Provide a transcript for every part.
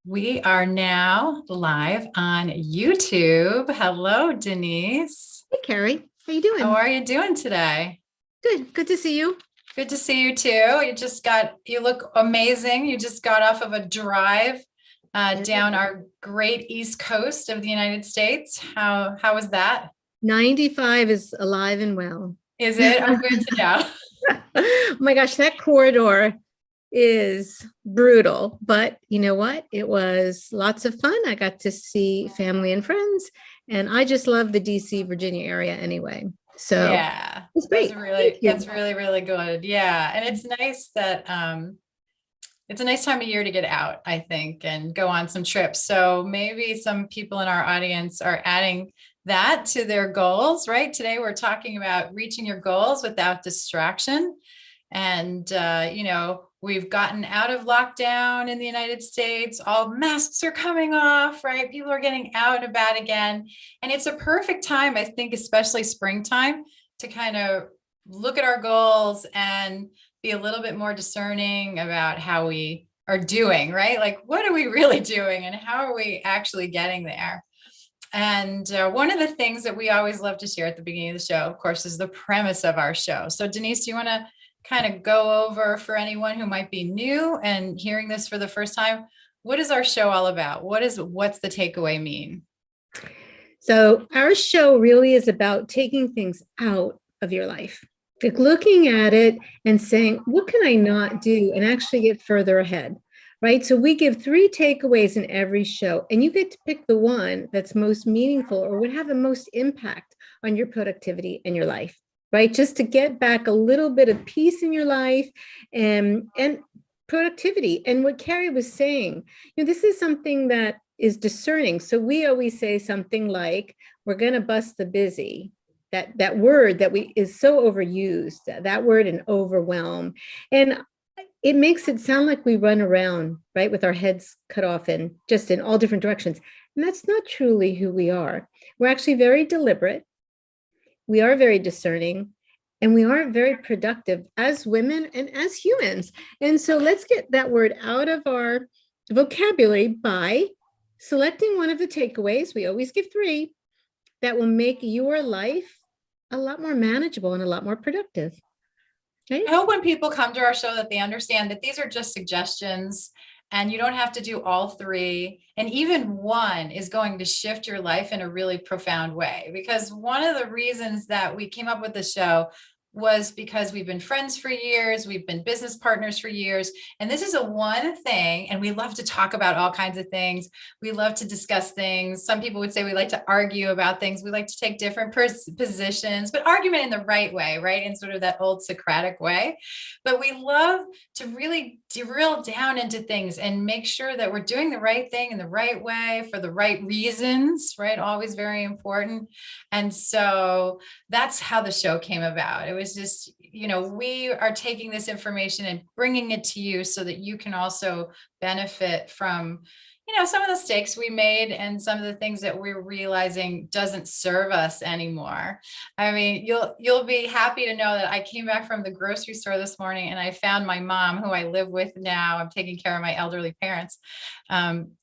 We are now live on YouTube. Hello, Denise. Hey, Carrie, how you How doing? are you doing today? Good to see you. Good to see you too. You look amazing. You just got off of a drive down our great East Coast of the United States. How was that? 95 is alive and well. Is it? I'm good to know. Oh my gosh, that corridor is brutal, but you know what? It was lots of fun. I got to see family and friends, and I just love the DC, Virginia area anyway. So Yeah, it's great. Thank that's you. really, really good. Yeah. And it's nice that it's a nice time of year to get out, I think, and go on some trips. So maybe some people in our audience are adding that to their goals, right? Today we're talking about reaching your goals without distraction. And, we've gotten out of lockdown in the United States. All masks are coming off, right? People are getting out and about again. And it's a perfect time, I think, especially springtime, to kind of look at our goals and be a little bit more discerning about how we are doing, right? Like, what are we really doing and how are we actually getting there? And one of the things that we always love to share at the beginning of the show, of course, is the premise of our show. So, Denise, do you want to kind of go over for anyone who might be new and hearing this for the first time? What is our show all about? What's the takeaway mean? So our show really is about taking things out of your life, like looking at it and saying, what can I not do and actually get further ahead? Right. So we give three takeaways in every show, and you get to pick the one that's most meaningful or would have the most impact on your productivity and your life. Right. Just to get back a little bit of peace in your life and productivity. And what Carrie was saying, this is something that is discerning. So we always say something like, we're going to bust the busy. That word that we is so overused, that word and overwhelm. And it makes it sound like we run around, right, with our heads cut off and just in all different directions. And that's not truly who we are. We're actually very deliberate. We are very discerning, and we are very productive as women and as humans. And so let's get that word out of our vocabulary by selecting one of the takeaways. We always give three that will make your life a lot more manageable and a lot more productive. Right? I hope when people come to our show that they understand that these are just suggestions and you don't have to do all three. And even one is going to shift your life in a really profound way. Because one of the reasons that we came up with the show was because we've been friends for years, we've been business partners for years, and this is a one thing, and we love to talk about all kinds of things. We love to discuss things. Some people would say we like to argue about things. We like to take different positions, but argument in the right way, right? In sort of that old Socratic way. But we love to really drill down into things and make sure that we're doing the right thing in the right way for the right reasons, right? Always very important. And so that's how the show came about. It was just, we are taking this information and bringing it to you so that you can also benefit from, some of the mistakes we made and some of the things that we're realizing doesn't serve us anymore. I mean, you'll be happy to know that I came back from the grocery store this morning and I found my mom, who I live with now. I'm taking care of my elderly parents.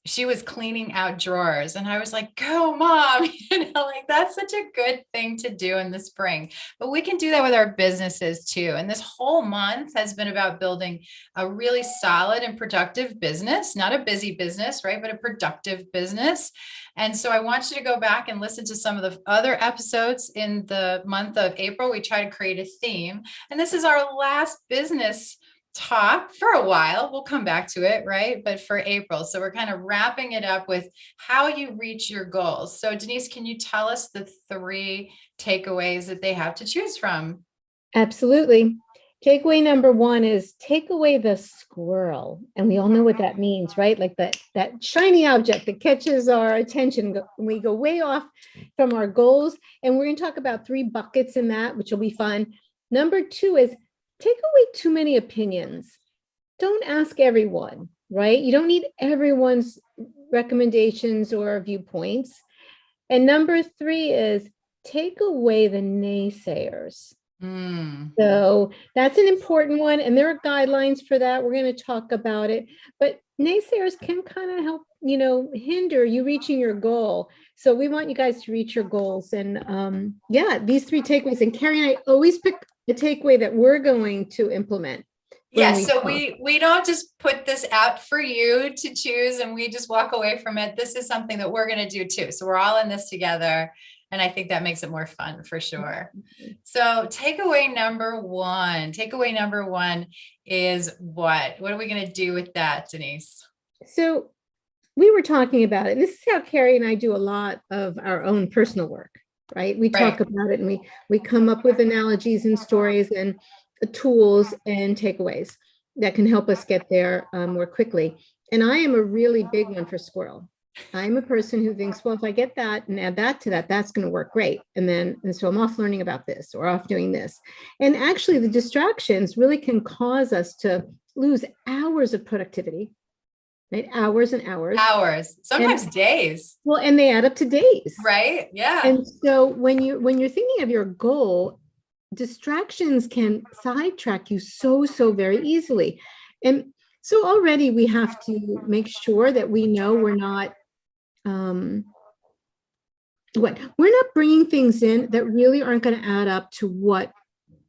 She was cleaning out drawers, and I was like, "Go, mom!" Like that's such a good thing to do in the spring. But we can do that with our businesses too. And this whole month has been about building a really solid and productive business, not a busy business, right? But a productive business. And so I want you to go back and listen to some of the other episodes in the month of April. We try to create a theme. And this is our last business talk for a while. We'll come back to it, right? But for April. So we're kind of wrapping it up with how you reach your goals. So Denise, can you tell us the three takeaways that they have to choose from? Absolutely. Takeaway number one is take away the squirrel. And we all know what that means, right? Like that shiny object that catches our attention. We go way off from our goals. And we're going to talk about three buckets in that, which will be fun. Number two is take away too many opinions. Don't ask everyone, right? You don't need everyone's recommendations or viewpoints. And number three is take away the naysayers. Mm. So that's an important one. And there are guidelines for that. We're going to talk about it. But naysayers can kind of help, hinder you reaching your goal. So we want you guys to reach your goals. And yeah, these 3 takeaways. And Carrie and I always pick the takeaway that we're going to implement. Yeah, so we don't just put this out for you to choose and we just walk away from it. This is something that we're going to do too. So we're all in this together. And I think that makes it more fun for sure. So takeaway number one is what? What are we going to do with that, Denise? So we were talking about it. This is how Carrie and I do a lot of our own personal work, right? We talk about it and we come up with analogies and stories and tools and takeaways that can help us get there more quickly. And I am a really big one for squirrel. I'm a person who thinks, well, if I get that and add that to that, that's going to work great. And so I'm off learning about this or off doing this. And actually the distractions really can cause us to lose hours of productivity, right? Hours and hours. Sometimes days. Well, and they add up to days. Right. Yeah. And so when you're thinking of your goal, distractions can sidetrack you so very easily. And so already we have to make sure that we know we're not bringing things in that really aren't going to add up to what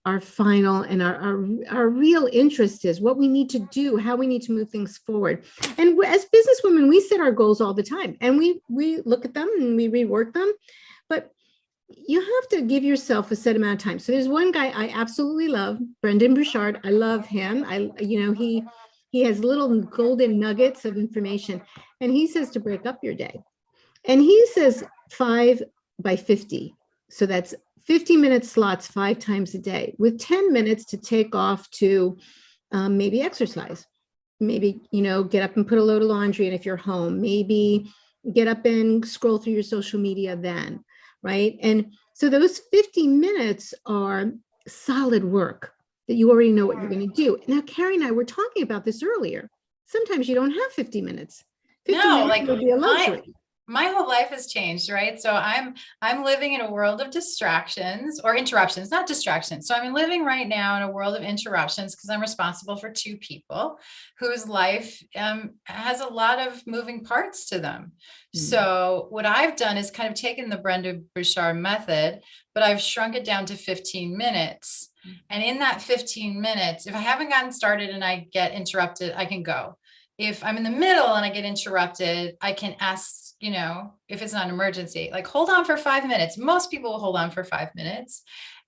our final and our real interest is, what we need to do, how we need to move things forward. And as businesswomen, we set our goals all the time and we look at them and we rework them, but you have to give yourself a set amount of time. So there's one guy I absolutely love, Brendon Burchard. I love him. He has little golden nuggets of information, and he says to break up your day. And he says 5 by 50. So that's 50-minute slots 5 times a day with 10 minutes to take off to maybe exercise, maybe, get up and put a load of laundry in if you're home, maybe get up and scroll through your social media then, right? And so those 50 minutes are solid work that you already know what you're going to do. Now, Carrie and I were talking about this earlier. Sometimes you don't have 50 minutes. 50 minutes would be a luxury. My whole life has changed, right? So I'm living in a world of distractions or interruptions, not distractions. So I'm living right now in a world of interruptions because I'm responsible for 2 people whose life has a lot of moving parts to them. Mm-hmm. So what I've done is kind of taken the Brendon Burchard method, but I've shrunk it down to 15 minutes. Mm-hmm. And in that 15 minutes, if I haven't gotten started and I get interrupted, I can go. If I'm in the middle and I get interrupted, I can ask, if it's not an emergency, like hold on for 5 minutes. Most people will hold on for 5 minutes.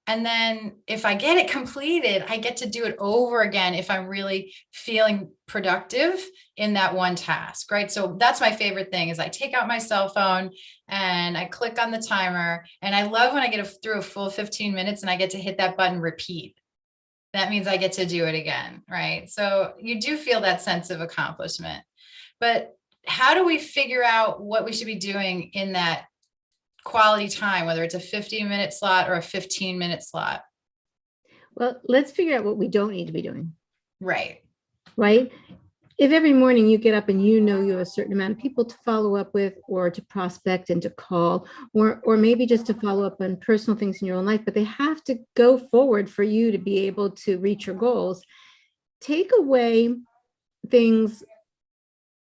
And then if I get it completed, I get to do it over again if I'm really feeling productive in that one task, right? So that's my favorite thing is I take out my cell phone and I click on the timer. And I love when I get through a full 15 minutes and I get to hit that button, repeat. That means I get to do it again, right? So you do feel that sense of accomplishment. But how do we figure out what we should be doing in that quality time, whether it's a 15-minute slot or a 15-minute slot? Well, let's figure out what we don't need to be doing. Right. If every morning you get up and you have a certain amount of people to follow up with or to prospect and to call, or maybe just to follow up on personal things in your own life, but they have to go forward for you to be able to reach your goals, take away things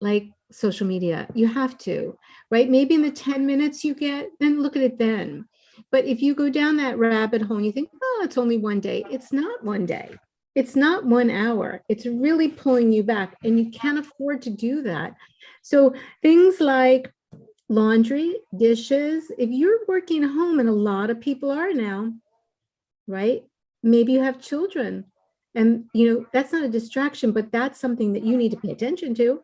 like social media. You have to, right? Maybe in the 10 minutes you get, then look at it then. But if you go down that rabbit hole and you think, oh, it's only one day, it's not one day. It's not 1 hour. It's really pulling you back and you can't afford to do that. So things like laundry, dishes, if you're working at home, and a lot of people are now, right? Maybe you have children and, that's not a distraction, but that's something that you need to pay attention to.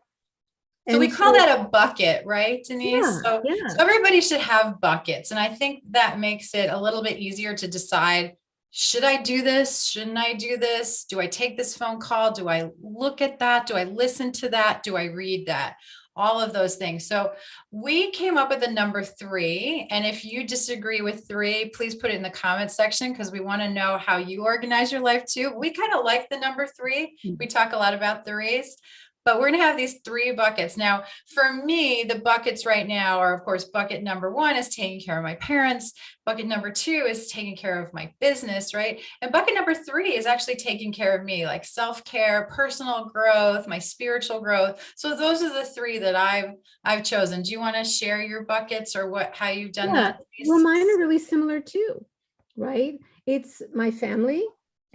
So we call that a bucket, right, Denise? So everybody should have buckets. And I think that makes it a little bit easier to decide, should I do this? Shouldn't I do this? Do I take this phone call? Do I look at that? Do I listen to that? Do I read that? All of those things. So we came up with a number 3. And if you disagree with 3, please put it in the comments section because we want to know how you organize your life too. We kind of like the number 3. We talk a lot about 3s. But we're going to have these 3 buckets. Now, for me, the buckets right now are, of course, bucket number 1 is taking care of my parents. Bucket number 2 is taking care of my business, right? And bucket number 3 is actually taking care of me, like self-care, personal growth, my spiritual growth. So those are the 3 that I've chosen. Do you want to share your buckets or how you've done Yeah, that? well, mine are really similar too, right? It's my family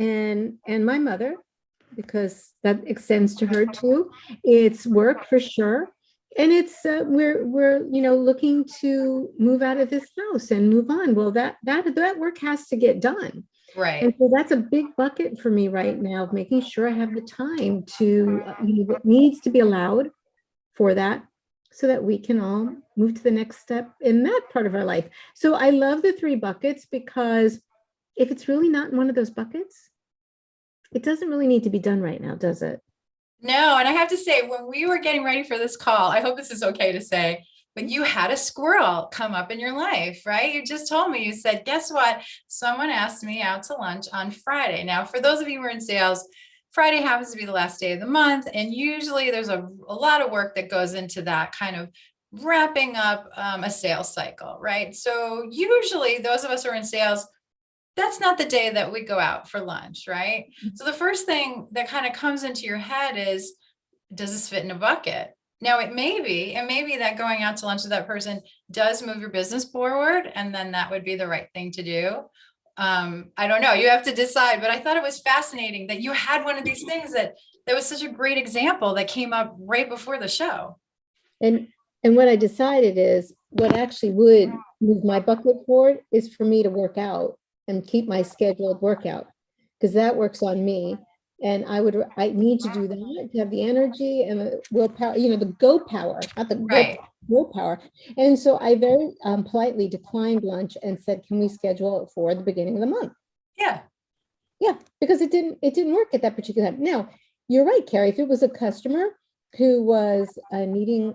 and my mother, because that extends to her too. It's work for sure. And it's we're looking to move out of this house and move on. Well, that work has to get done. And Right. so that's a big bucket for me right now, of making sure I have the time to what needs to be allowed for that, so that we can all move to the next step in that part of our life. So I love the 3 buckets, because if it's really not in one of those buckets, it doesn't really need to be done right now, does it? No, and I have to say, when we were getting ready for this call, I hope this is okay to say, but you had a squirrel come up in your life, right? You just told me, you said, guess what? Someone asked me out to lunch on Friday. Now, for those of you who are in sales, Friday happens to be the last day of the month. And usually there's a lot of work that goes into that kind of wrapping up a sales cycle, right? So usually those of us who are in sales, that's not the day that we go out for lunch, right? So the first thing that kind of comes into your head is, does this fit in a bucket? Now it may be, and maybe that going out to lunch with that person does move your business forward, and then that would be the right thing to do. I don't know, you have to decide, but I thought it was fascinating that you had one of these things that was such a great example that came up right before the show. And what I decided is, what actually would move my bucket forward is for me to work out and keep my scheduled workout, because that works on me. And I need to do that to have the energy and the willpower, the go power, not the Right. willpower. And so I very politely declined lunch and said, can we schedule it for the beginning of the month? Yeah. Yeah, because it didn't work at that particular time. Now, you're right, Carrie. If it was a customer who was needing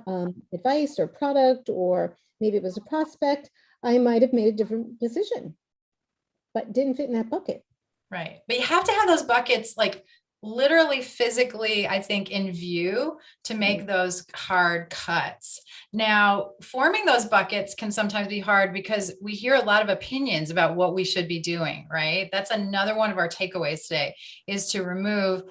advice or product, or maybe it was a prospect, I might have made a different decision, but didn't fit in that bucket. Right. But you have to have those buckets, like literally physically, I think, in view to make those hard cuts. Now, forming those buckets can sometimes be hard because we hear a lot of opinions about what we should be doing, right? That's another one of our takeaways today, is to remove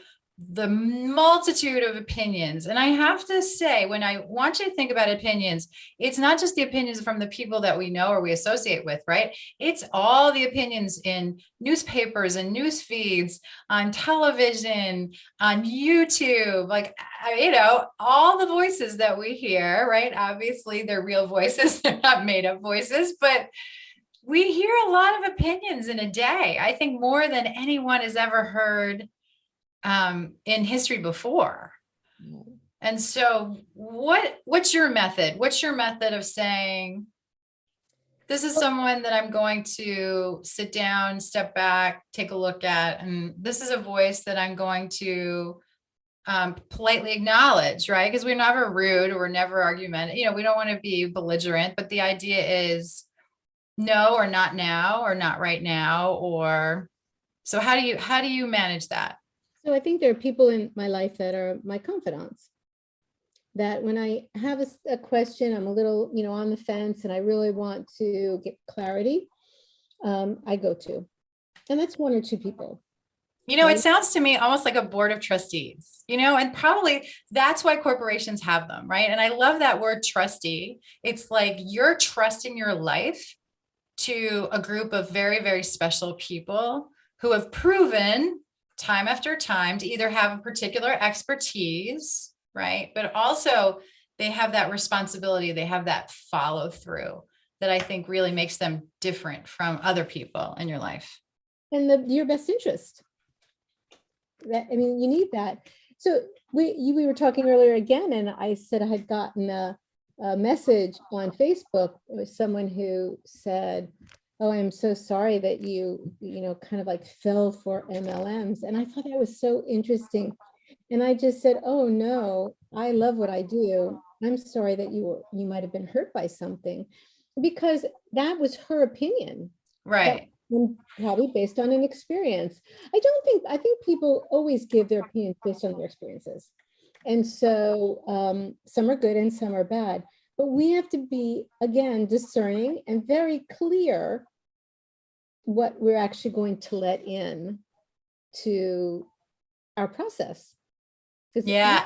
the multitude of opinions. And I have to say, when I want you to think about opinions, it's not just the opinions from the people that we know or we associate with, right? It's all the opinions in newspapers and news feeds, on television, on YouTube, like, all the voices that we hear, right? Obviously, they're real voices, they're not made up voices, but we hear a lot of opinions in a day. I think more than anyone has ever heard in history before. And so what's your method? What's your method of saying, this is someone that I'm going to sit down, step back, take a look at, and this is a voice that I'm going to politely acknowledge, right? Because we're never rude or we're never argumentative. We don't want to be belligerent, but the idea is no, or not now, or not right now, or so how do you manage that? So I think there are people in my life that are my confidants, that when I have a question, I'm a little, on the fence, and I really want to get clarity, I go to. And that's 1 or 2 people. It sounds to me almost like a board of trustees, and probably that's why corporations have them, right? And I love that word trustee. It's like you're trusting your life to a group of very, very special people who have proven time after time to either have a particular expertise, right? But also they have that responsibility, they have that follow through that I think really makes them different from other people in your life. And your best interest. You need that. So we were talking earlier again, and I said I had gotten a message on Facebook. It was someone who said, oh, I'm so sorry that you kind of like fell for MLMs. And I thought that was so interesting. And I just said, oh no, I love what I do. I'm sorry that you might have been hurt by something, because that was her opinion. Right. Probably based on an experience. I think people always give their opinions based on their experiences. And so some are good and some are bad. But we have to be, again, discerning and very clear what we're actually going to let in to our process. Yeah.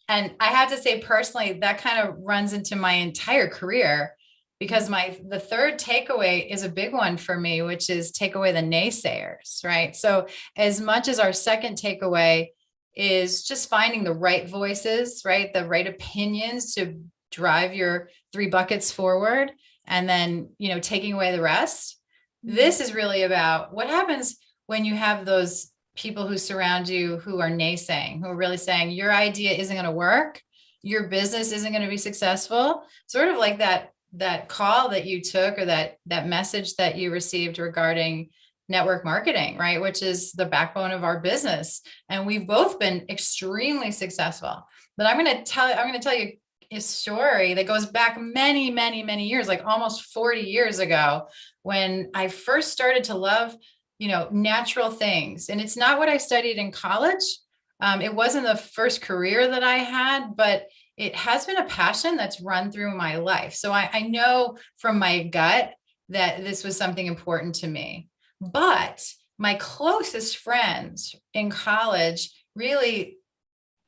And I have to say personally, that kind of runs into my entire career because the third takeaway is a big one for me, which is take away the naysayers, right? So as much as our second takeaway is just finding the right voices, right? The right opinions to drive your three buckets forward, and then, taking away the rest. This is really about what happens when you have those people who surround you who are naysaying, who are really saying your idea isn't going to work, your business isn't going to be successful. Sort of like that call that you took, or that message that you received regarding network marketing, right? Which is the backbone of our business. And we've both been extremely successful. But I'm going to tell you a story that goes back many, many, many years, like almost 40 years ago, when I first started to love natural things. And it's not what I studied in college. It wasn't the first career that I had, but it has been a passion that's run through my life. So I know from my gut that this was something important to me. But my closest friends in college really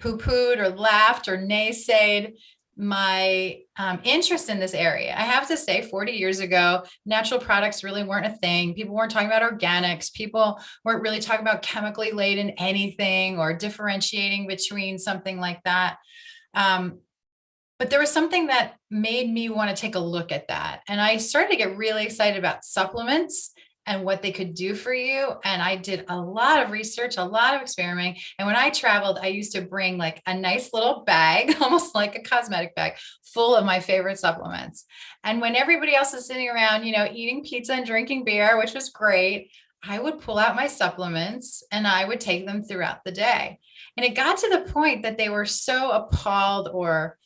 poo-pooed or laughed or naysayed my interest in this area. I have to say, 40 years ago, natural products really weren't a thing. People weren't talking about organics. People weren't really talking about chemically laden anything or differentiating between something like that. But there was something that made me want to take a look at that. And I started to get really excited about supplements and what they could do for you. And I did a lot of research, a lot of experimenting. And when I traveled, I used to bring like a nice little bag, almost like a cosmetic bag, full of my favorite supplements. And when everybody else is sitting around, eating pizza and drinking beer, which was great, I would pull out my supplements and I would take them throughout the day. And it got to the point that they were so appalled or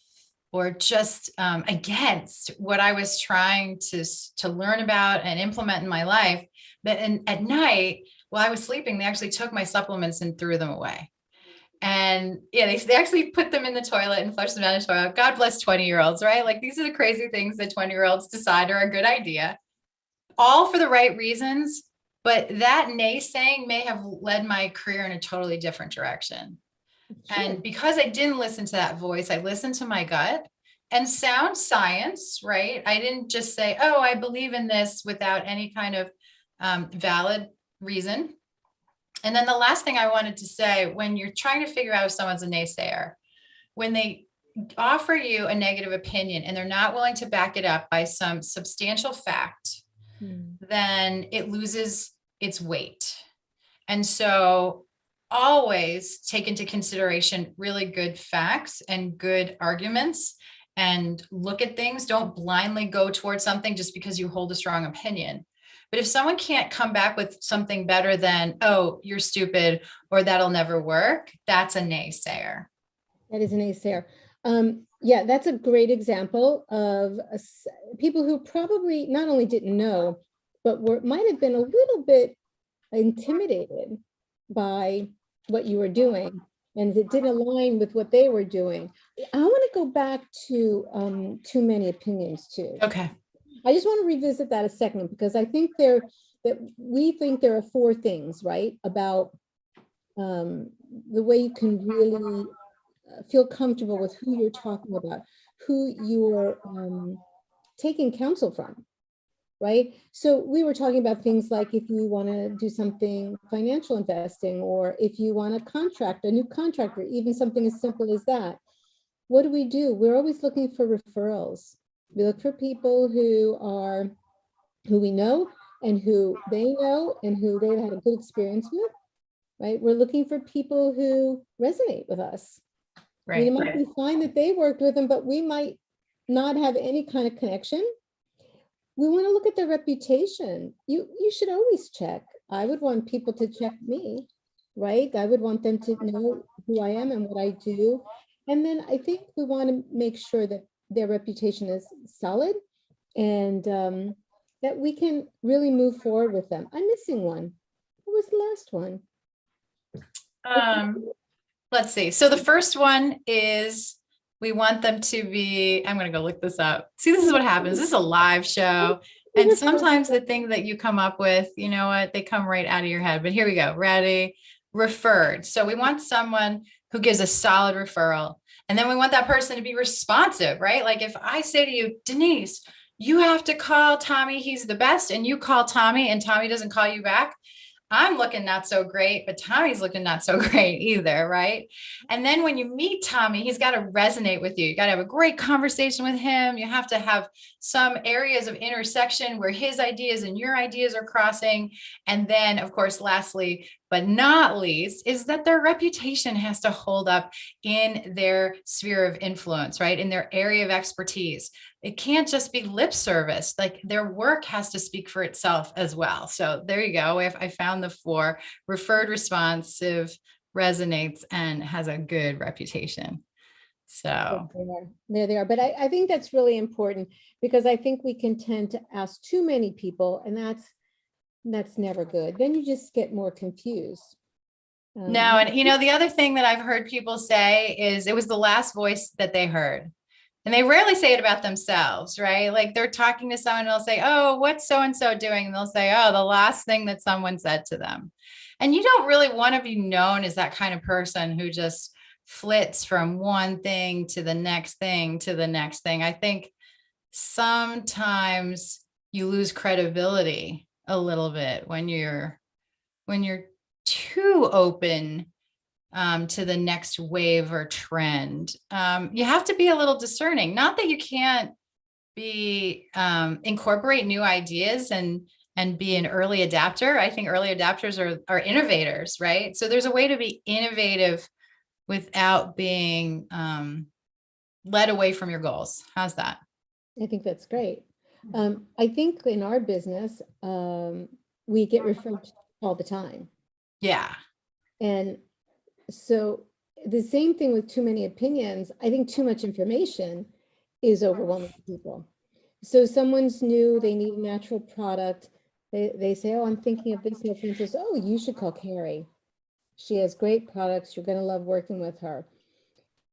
just against what I was trying to learn about and implement in my life, that at night while I was sleeping, they actually took my supplements and threw them away. And yeah, they actually put them in the toilet and flushed them down the toilet. God bless 20-year-olds, right? Like, these are the crazy things that 20-year-olds decide are a good idea, all for the right reasons. But that naysaying may have led my career in a totally different direction. Sure. And because I didn't listen to that voice, I listened to my gut and sound science, right? I didn't just say, oh, I believe in this without any kind of valid reason. And then the last thing I wanted to say, when you're trying to figure out if someone's a naysayer, when they offer you a negative opinion and they're not willing to back it up by some substantial fact, then it loses its weight. And so always take into consideration really good facts and good arguments, and look at things. Don't blindly go towards something just because you hold a strong opinion. But if someone can't come back with something better than, oh, you're stupid, or that'll never work, that's a naysayer. That is an naysayer. Yeah, that's a great example of people who probably not only didn't know, but might have been a little bit intimidated by what you were doing, and it didn't align with what they were doing. I want to go back to too many opinions too. Okay. I just want to revisit that a second, because I think we think there are four things, right, about the way you can really feel comfortable with who you're talking about, who you're taking counsel from, right? So we were talking about things like if you want to do something financial investing, or if you want to contract a new contractor, even something as simple as that. What do? We're always looking for referrals. We look for people who we know and who they know and who they've had a good experience with, right? We're looking for people who resonate with us. Right. It might be fine that they worked with them, but we might not have any kind of connection. We want to look at their reputation. You should always check. I would want people to check me, right? I would want them to know who I am and what I do. And then I think we want to make sure that their reputation is solid, and that we can really move forward with them. I'm missing one. What was the last one? Let's see. So the first one is we want them to be, I'm going to go look this up. See, this is what happens. This is a live show. And sometimes the thing that you come up with, you know what, they come right out of your head. But here we go. Ready? Referred. So we want someone who gives a solid referral. And then we want that person to be responsive, right? Like if I say to you, Denise, you have to call Tommy, he's the best, and you call Tommy and Tommy doesn't call you back, I'm looking not so great, but Tommy's looking not so great either, right? And then when you meet Tommy, he's got to resonate with you. You got to have a great conversation with him. You have to have some areas of intersection where his ideas and your ideas are crossing. And then, of course, lastly, but not least, is that their reputation has to hold up in their sphere of influence, right? In their area of expertise. It can't just be lip service. Like their work has to speak for itself as well. So there you go. I found the four: referred, responsive, resonates, and has a good reputation. So There they are. But I think that's really important because I think we can tend to ask too many people, and that's never good. Then you just get more confused. no, and you know, the other thing that I've heard people say is it was the last voice that they heard. And they rarely say it about themselves, right? Like they're talking to someone and they'll say, oh, what's so-and-so doing? And they'll say, oh, the last thing that someone said to them. And you don't really want to be known as that kind of person who just flits from one thing to the next thing to the next thing. I think sometimes you lose credibility a little bit when you're too open to the next wave or trend. You have to be a little discerning. Not that you can't be incorporate new ideas and be an early adapter. I think early adapters are innovators, right? So there's a way to be innovative without being led away from your goals. How's that? I think that's great. I think in our business, we get referred all the time. Yeah. And so the same thing with too many opinions. I think too much information is overwhelming people. So someone's new, they need a natural product. They say, oh, I'm thinking of this. And friend says, oh, you should call Carrie. She has great products. You're going to love working with her.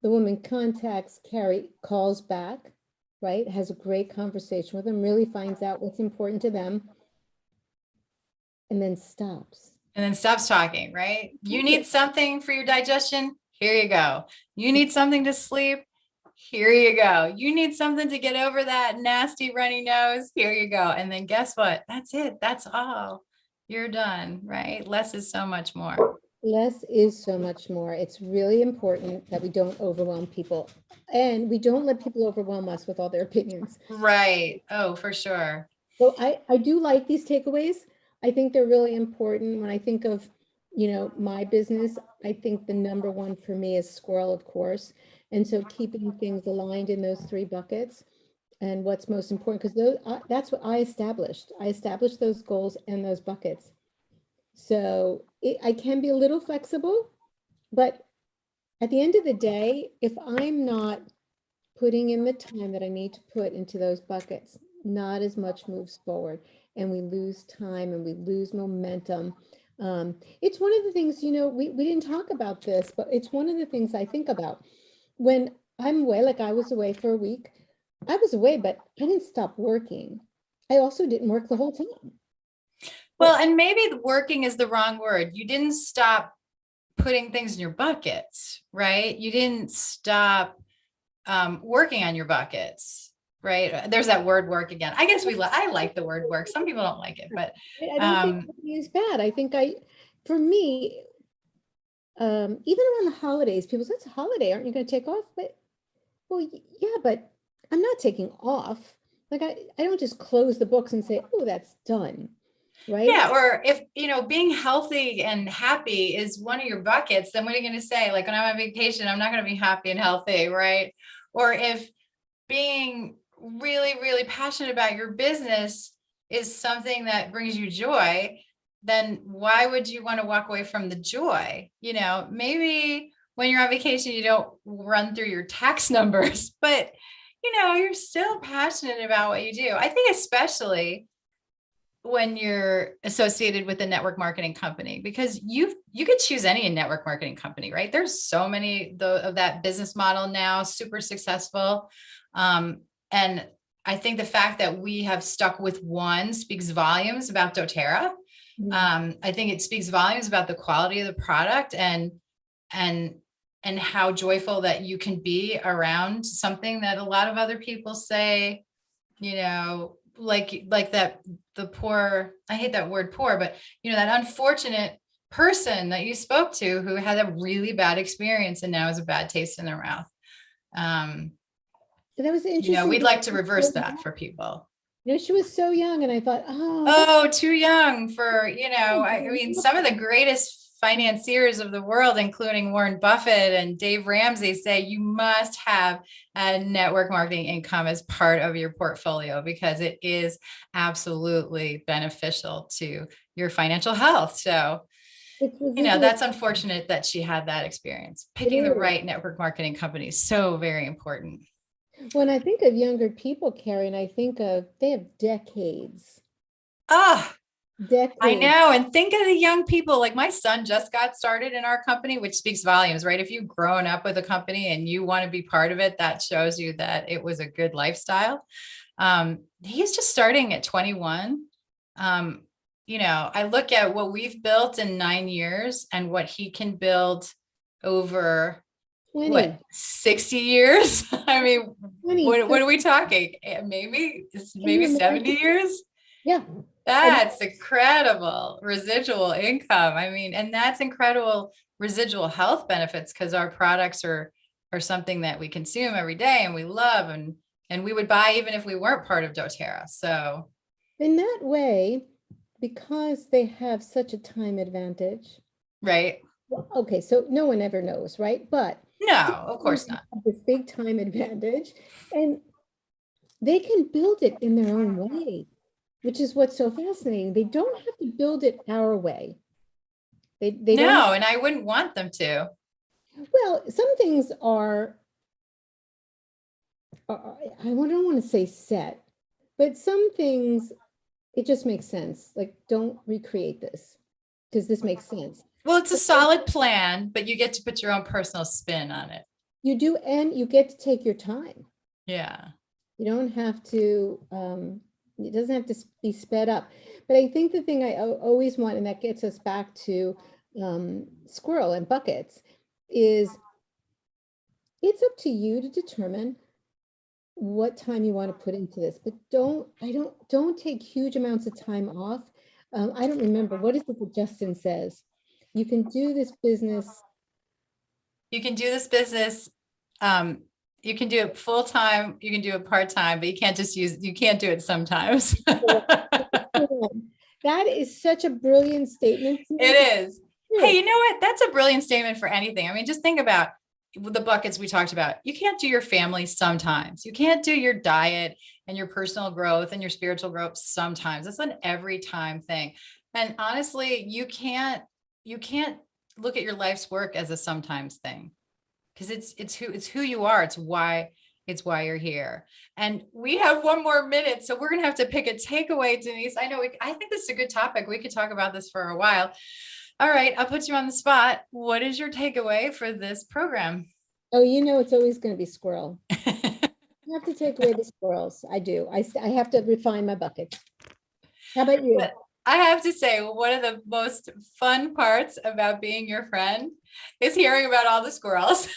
The woman contacts Carrie, calls back, right? Has a great conversation with them, really finds out what's important to them, and then stops. And then stops talking, right? You need something for your digestion. Here you go. You need something to sleep. Here you go. You need something to get over that nasty runny nose. Here you go. And then guess what? That's it. That's all. You're done, right? Less is so much more. Less is so much more. It's really important that we don't overwhelm people, and we don't let people overwhelm us with all their opinions. Right. Oh, for sure. So I do like these takeaways. I think they're really important. When I think of, my business, I think the number one for me is squirrel, of course. And so keeping things aligned in those three buckets and what's most important, because that's what I established. I established those goals and those buckets. So I can be a little flexible, but at the end of the day, if I'm not putting in the time that I need to put into those buckets, not as much moves forward, and we lose time and we lose momentum. It's one of the things, we didn't talk about this, but it's one of the things I think about when I'm away. Like I was away for a week. I was away, but I didn't stop working. I also didn't work the whole time. Well, and maybe working is the wrong word. You didn't stop putting things in your buckets, right? You didn't stop working on your buckets, right? There's that word work again. I guess I like the word work. Some people don't like it, but I don't think it's bad. I think for me, even around the holidays, people say it's a holiday. Aren't you going to take off? But, well, yeah, but I'm not taking off. Like I don't just close the books and say, oh, that's done. Right. Yeah. Or if, being healthy and happy is one of your buckets, then what are you going to say? Like when I'm on vacation, I'm not going to be happy and healthy. Right. Or if being really, really passionate about your business is something that brings you joy, then why would you want to walk away from the joy? Maybe when you're on vacation, you don't run through your tax numbers, but you're still passionate about what you do. I think especially when you're associated with a network marketing company, because you could choose any network marketing company, right? There's so many of that business model now, super successful. And I think the fact that we have stuck with one speaks volumes about doTERRA. I think it speaks volumes about the quality of the product, and and how joyful that you can be around something that a lot of other people say, like that, the poor, I hate that word poor, but that unfortunate person that you spoke to who had a really bad experience and now has a bad taste in their mouth. That was interesting. We'd like to reverse that for people. She was so young, and I thought, oh, too young for, I mean, some of the greatest financiers of the world, including Warren Buffett and Dave Ramsey, say you must have a network marketing income as part of your portfolio because it is absolutely beneficial to your financial health. So, that's unfortunate that she had that experience. Picking the right network marketing company is so very important. When I think of younger people, Karen, I think of, they have decades. Decades. I know. And think of the young people, like my son just got started in our company, which speaks volumes, right? If you've grown up with a company and you want to be part of it, that shows you that it was a good lifestyle. He's just starting at 21. I look at what we've built in 9 years and what he can build over 60 years. I mean, what are we talking? Maybe 70 years. Yeah. That's incredible residual income. I mean, and that's incredible residual health benefits, because our products are something that we consume every day and we love, and we would buy even if we weren't part of doTERRA. So in that way, because they have such a time advantage. Right. Okay, so no one ever knows, right? But no, of course not. This big time advantage, and they can build it in their own way, which is what's so fascinating. They don't have to build it our way. They don't. And I wouldn't want them to. Well, some things are I don't want to say set, but some things, it just makes sense. Like, don't recreate this because this makes sense. Well, it's a solid plan, but you get to put your own personal spin on it. You do, and you get to take your time. Yeah. You don't have to, it doesn't have to be sped up. But I think the thing I always want, and that gets us back to squirrel and buckets, is it's up to you to determine what time you want to put into this, but don't take huge amounts of time off. I don't remember, what is it that Justin says? You can do this business. You can do this business. You can do it full time. You can do it part time, but you can't do it sometimes. That is such a brilliant statement. It is. Hey, you know what? That's a brilliant statement for anything. I mean, just think about the buckets we talked about. You can't do your family sometimes. You can't do your diet and your personal growth and your spiritual growth sometimes. It's an every time thing. And honestly, you can't look at your life's work as a sometimes thing, because it's who you are. It's why you're here. And we have one more minute, so we're going to have to pick a takeaway, Denise. I think this is a good topic. We could talk about this for a while. All right, I'll put you on the spot. What is your takeaway for this program? Oh, it's always going to be squirrel. You have to take away the squirrels. I do. I have to refine my buckets. How about you? But I have to say, one of the most fun parts about being your friend is hearing about all the squirrels.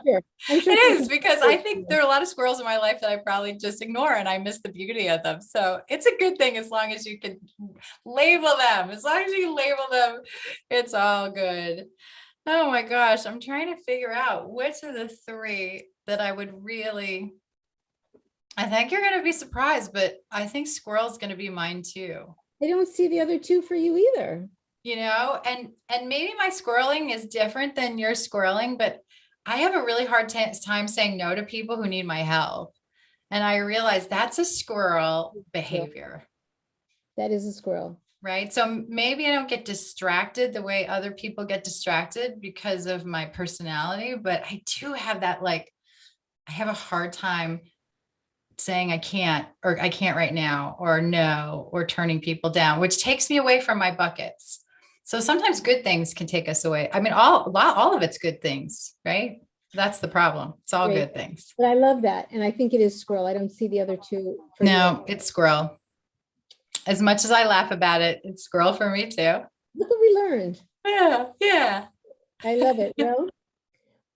Sure. It is, because I think there are a lot of squirrels in my life that I probably just ignore, and I miss the beauty of them. So it's a good thing as long as you can label them. As long as you label them, it's all good. Oh my gosh, I'm trying to figure out which of the three that I would really. I think you're going to be surprised, but I think squirrel's going to be mine too. I don't see the other two for you either. And maybe my squirreling is different than your squirreling, but I have a really hard time saying no to people who need my help. And I realize that's a squirrel behavior. That is a squirrel. Right. So maybe I don't get distracted the way other people get distracted because of my personality, but I do have that, I have a hard time saying I can't, or I can't right now, or no, or turning people down, which takes me away from my buckets. So sometimes good things can take us away. I mean, all of it's good things, right? That's the problem. It's all Great. good things. But I love that. And I think it is squirrel. I don't see the other two for you. No, it's squirrel. As much as I laugh about it, it's squirrel for me too. Look what we learned. Yeah, yeah. I love it. Well,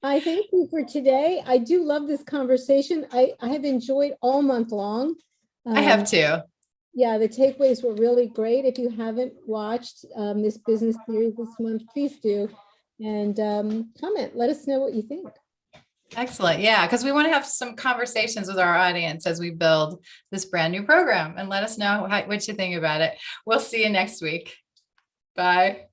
I thank you for today. I do love this conversation. I have enjoyed all month long. I have too. Yeah, the takeaways were really great. If you haven't watched this business series this month, please do. And comment. Let us know what you think. Excellent. Yeah, because we want to have some conversations with our audience as we build this brand new program, and let us know what you think about it. We'll see you next week. Bye.